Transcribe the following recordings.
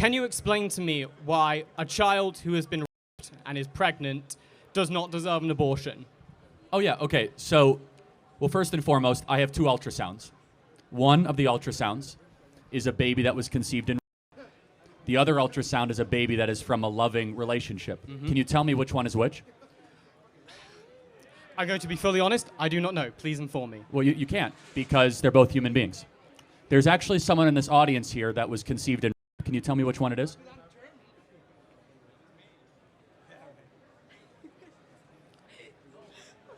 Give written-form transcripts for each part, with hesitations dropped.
Can you explain to me why a child who has been raped and is pregnant does not deserve an abortion? Oh, yeah, okay. So, well, first and foremost, I have 2 ultrasounds. One of the ultrasounds is a baby that was conceived in rape. The other ultrasound is a baby that is from a loving relationship. Mm-hmm. Can you tell me which one is which? I'm going to be fully honest, I do not know. Please inform me. Well, you can't, because they're both human beings. There's actually someone in this audience here that was conceived in rape. Can you tell me which one it is?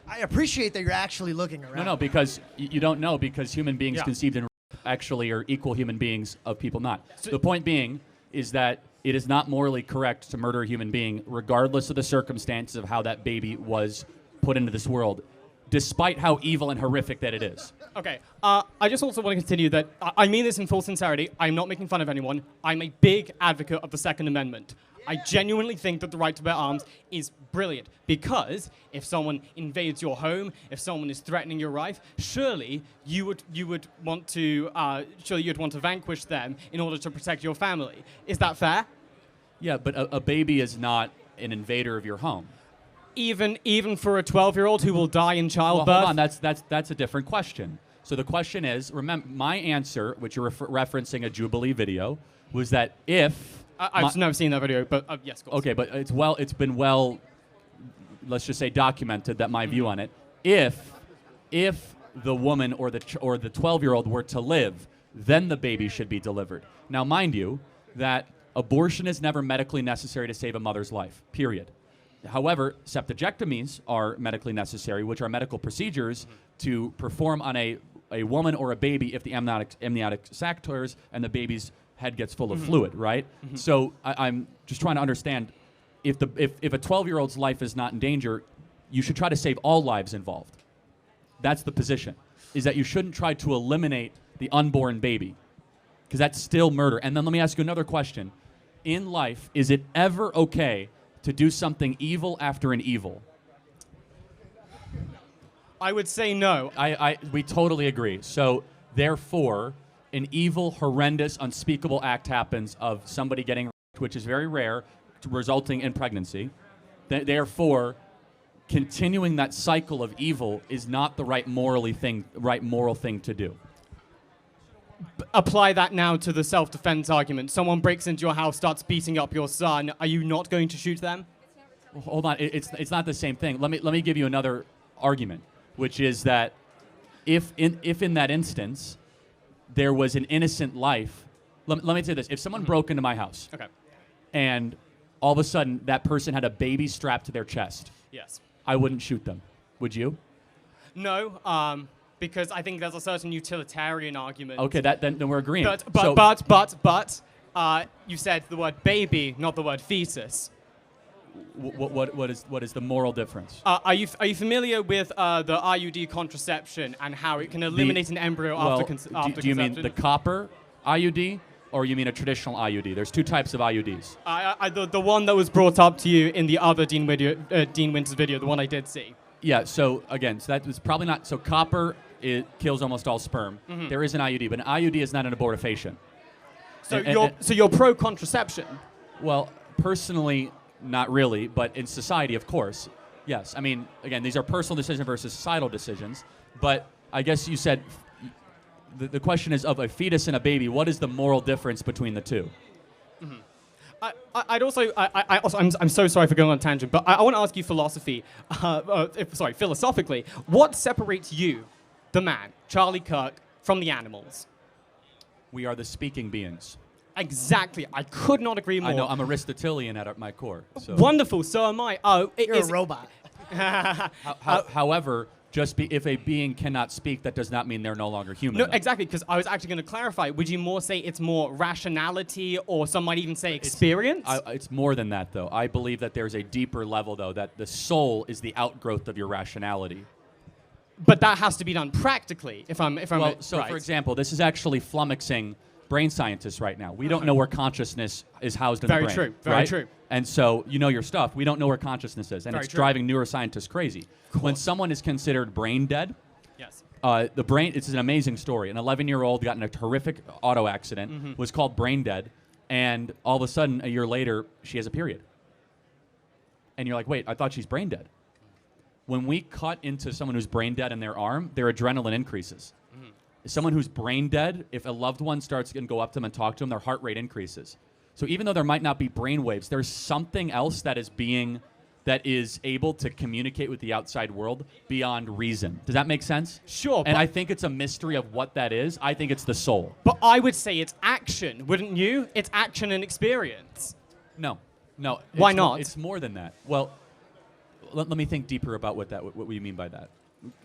I appreciate that you're actually looking around. No, because you don't know, because human beings Yeah. conceived in rape actually are equal human beings of people not. So the point being is that it is not morally correct to murder a human being, regardless of the circumstances of how that baby was put into this world, despite how evil and horrific that it is. Okay, I just also want to continue that I mean this in full sincerity. I'm not making fun of anyone. I'm a big advocate of the Second Amendment. I genuinely think that the right to bear arms is brilliant, because if someone invades your home, if someone is threatening your life, surely you'd want to vanquish them in order to protect your family. Is that fair? Yeah, but a baby is not an invader of your home. Even for a 12-year-old who will die in childbirth? Well, hold on, that's a different question. So the question is, remember, my answer, which you're referencing a Jubilee video, was that if... I've never seen that video, but yes, of course. Okay, but it's been well, let's just say, documented that my view on it. If the woman or the 12-year-old were to live, then the baby should be delivered. Now, mind you, that abortion is never medically necessary to save a mother's life, period. However, septicectomies are medically necessary, which are medical procedures to perform on a woman or a baby if the amniotic sac tears and the baby's head gets full of fluid, right? So I'm just trying to understand, if a 12-year-old's life is not in danger, you should try to save all lives involved. That's the position, is that you shouldn't try to eliminate the unborn baby, because that's still murder. And then let me ask you another question. In life, is it ever okay to do something evil after an evil? I would say no. We totally agree. So therefore, an evil, horrendous, unspeakable act happens of somebody getting raped, which is very rare, resulting in pregnancy. Therefore, continuing that cycle of evil is not the right moral thing to do. Apply that now to the self-defense argument. Someone breaks into your house, starts beating up your son. Are you not going to shoot them? Well, hold on, it's not the same thing. Let me give you another argument, which is that if in that instance there was an innocent life. Let me say this. If someone broke into my house, okay, and all of a sudden that person had a baby strapped to their chest, yes, I wouldn't shoot them. Would you? No, because I think there's a certain utilitarian argument. Okay, then we're agreeing. But you said the word baby, not the word fetus. What is the moral difference? Are you familiar with the IUD contraception and how it can eliminate an embryo after conception? Do you mean the copper IUD, or you mean a traditional IUD? There's 2 types of IUDs. The one that was brought up to you in the other Dean Winters video, the one I did see. Yeah. So again, that was probably not. So copper, it kills almost all sperm. There is an IUD, but an IUD is not an abortifacient. So you're pro contraception? Well, personally, not really, but in society, of course, yes. I mean, again, these are personal decisions versus societal decisions, but I guess you said the question is, of a fetus and a baby, what is the moral difference between the two? I'm so sorry for going on a tangent, but I want to ask you philosophically, what separates you, the man, Charlie Kirk, from the animals? We are the speaking beings. Exactly. I could not agree more. I know. I'm Aristotelian at my core. So. Wonderful. So am I. You're a robot. However, if a being cannot speak, that does not mean they're no longer human. No, exactly, because I was actually going to clarify. Would you more say it's more rationality, or some might even say experience? It's more than that, though. I believe that there's a deeper level, though, that the soul is the outgrowth of your rationality. But that has to be done practically, if I'm right. For example, this is actually flummoxing brain scientists right now. We don't know where consciousness is housed in the brain. Very true. Very true. And so, you know your stuff. We don't know where consciousness is, and Very it's true. driving neuroscientists crazy. When someone is considered brain dead, yes, the brain. It's an amazing story. An 11-year-old got in a horrific auto accident, was called brain dead, and all of a sudden, a year later, she has a period. And you're like, wait, I thought she's brain dead. When we cut into someone who's brain dead in their arm, their adrenaline increases. Someone who's brain dead, if a loved one starts to go up to them and talk to them, their heart rate increases. So even though there might not be brain waves, there's something else that is able to communicate with the outside world beyond reason. Does that make sense? Sure. And I think it's a mystery of what that is. I think it's the soul. But I would say it's action, wouldn't you? It's action and experience. No. Why It's not? It's more than that. Well, let me think deeper about what you mean by that.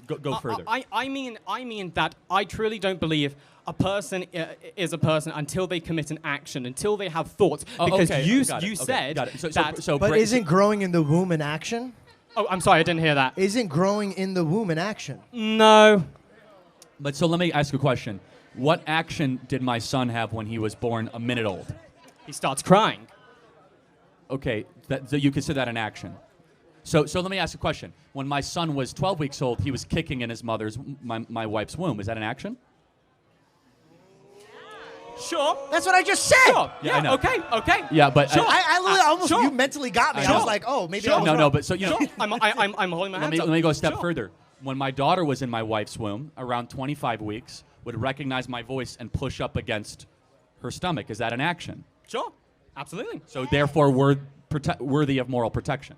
Go further. I mean that I truly don't believe a person is a person until they commit an action, until they have thoughts. Because you said that. But isn't growing in the womb an action? Oh, I'm sorry, I didn't hear that. Isn't growing in the womb an action? No. But so let me ask you a question. What action did my son have when he was born a minute old? He starts crying. Okay, so you consider that an action. So let me ask a question. When my son was 12 weeks old, he was kicking in his my wife's womb. Is that an action? Sure. That's what I just said. Sure. Yeah, I know. Okay. Yeah, but Sure. I literally almost, sure. you mentally got me. I I was know. like, oh, maybe Sure. I was wrong. No, but so you know. Sure. I'm holding my hands up. Let me go a step Sure. further. When my daughter was in my wife's womb, around 25 weeks, would recognize my voice and push up against her stomach. Is that an action? Sure. Absolutely. So therefore, we're worthy of moral protection.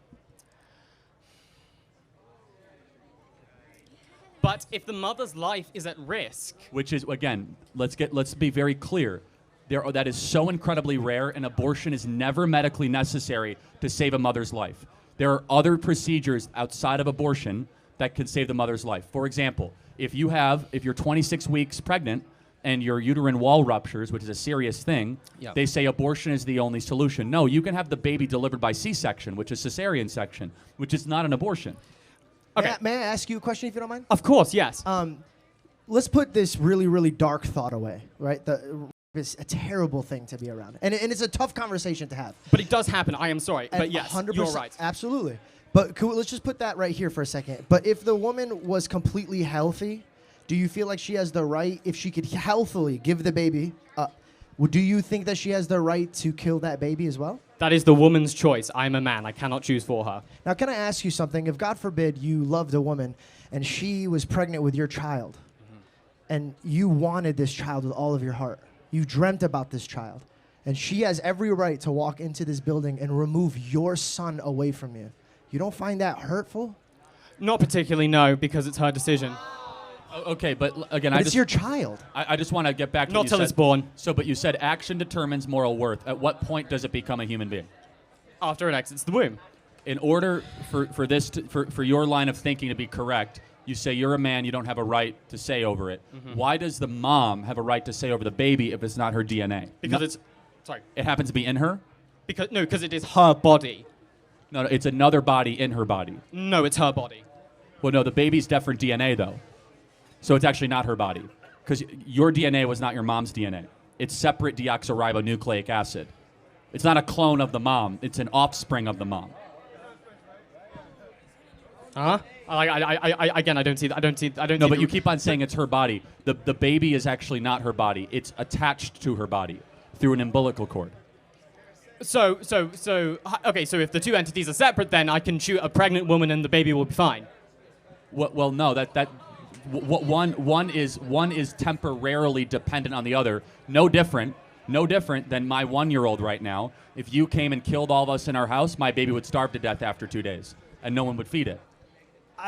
But if the mother's life is at risk, Which is, again, let's be very clear. That is so incredibly rare, and abortion is never medically necessary to save a mother's life. There are other procedures outside of abortion that can save the mother's life. For example, if you're 26 weeks pregnant and your uterine wall ruptures, which is a serious thing, Yeah. they say abortion is the only solution. No, you can have the baby delivered by C-section, which is cesarean section, which is not an abortion. Okay. May I ask you a question if you don't mind? of course, yes. Let's put this really, really dark thought away, right? It's a terrible thing to be around. And it's a tough conversation to have. But it does happen. I am sorry. And But yes, 100%, you're right. Absolutely. But let's just put that right here for a second. But if the woman was completely healthy, do you feel like she has the right, if she could healthily give the baby up, do you think that she has the right to kill that baby as well? That is the woman's choice. I'm a man. I cannot choose for her. Now, can I ask you something? If, God forbid, you loved a woman and she was pregnant with your child, and you wanted this child with all of your heart, you dreamt about this child, and she has every right to walk into this building and remove your son away from you, you don't find that hurtful? Not particularly, no, because it's her decision. Okay, but again, But it's your child. I just want to get back to what Not you till said. it's born. So, but you said action determines moral worth. At what point does it become a human being? After it exits the womb. In order for your line of thinking to be correct, you say you're a man, you don't have a right to say over it. Why does the mom have a right to say over the baby if it's not her DNA? Because sorry. It happens to be in her? Because it is her body. No, it's another body in her body. No, it's her body. Well, no, the baby's different DNA, though. So it's actually not her body. Because your DNA was not your mom's DNA. It's separate deoxyribonucleic acid. It's not a clone of the mom. It's an offspring of the mom. Huh? Again, I don't see. No, but you keep on saying it's her body. The baby is actually not her body. It's attached to her body through an umbilical cord. So if the two entities are separate, then I can shoot a pregnant woman and the baby will be fine. Well, no, one is temporarily dependent on the other. No different than my 1-year-old right now. If you came and killed all of us in our house, my baby would starve to death after 2 days, and no one would feed it.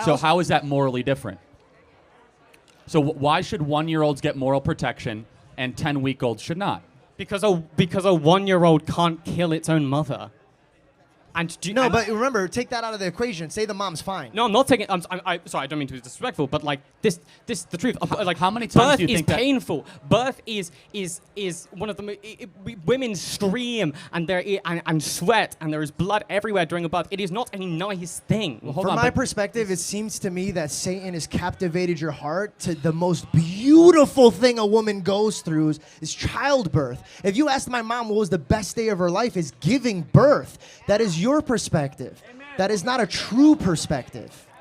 So how is that morally different? So why should 1-year-olds get moral protection and 10-week-olds should not? Because a 1-year-old can't kill its own mother. But remember, take that out of the equation. Say the mom's fine. No, I'm not taking. I'm sorry, I don't mean to be disrespectful, but like this, the truth. Like how many times birth do you think is that- painful. Birth is one of the women scream and and sweat and there is blood everywhere during a birth. It is not a nice thing. From my perspective, it seems to me that Satan has captivated your heart to the most beautiful thing a woman goes through is childbirth. If you asked my mom what was the best day of her life, is giving birth. That is your perspective. That is not a true perspective.